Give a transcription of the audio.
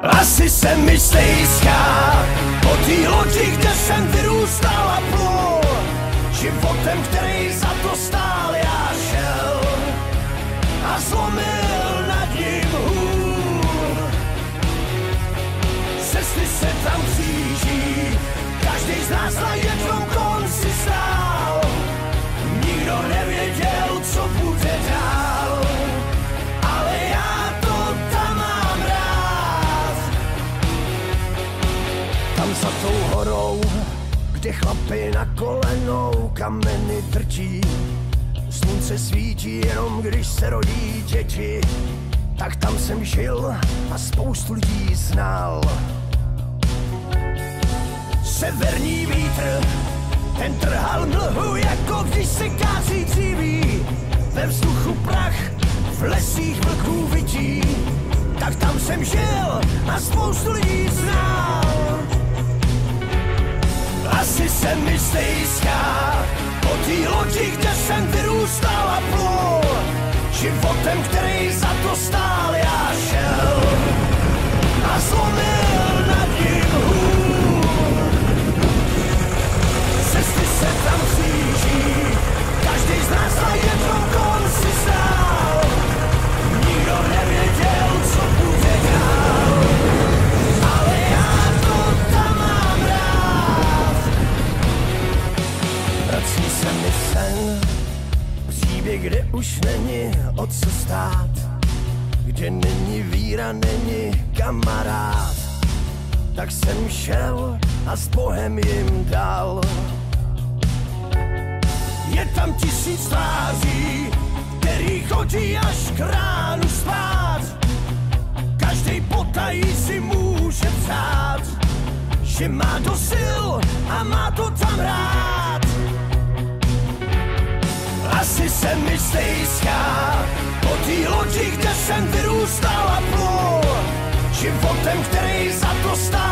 Asi se mi stejská po té lodi, kde jsem vyrůstal a plul. Životem, který za to stál, já šel a zlomil nad ním hůl. Cesty se tam kříží, každý z nás na jednom konci stál. Nikdo nevěděl, co bude dál, ale já to tam mám rád. Tam za tou horou, kde chlapi na kolenou kameny trčí, slunce svítí jenom když se rodí děti, tak tam jsem žil a spoustu lidí znal. Severní vítr, ten trhal mlhu, jako když se kácí dříví. Ve vzduchu prach, v lesích vlků vidí, tak tam jsem žil a spoustu lidí znal. Asi se mi stejská po té lodi, kde jsem vyrůstal a plul. Životem, který za to stál, já šel a zlomil nad ním hůl. Cesty se tam kříží, každý z nás na jednom konci stál. Nikdo nevěděl, co bude dál, ale já to tam mám rád. Vrací se mi sen, příběh, kde už není o co stát, kde není víra, není kamarád. Tak jsem šel a s Bohem jim dal. Je tam 1000 tváří, který chodí až k ránu spát. Každej potají si může přát, že má do sil a má to tam rád. Asi se mi stejská po té lodi, kde jsem vyrůstal a plul. Životem, který za to stál.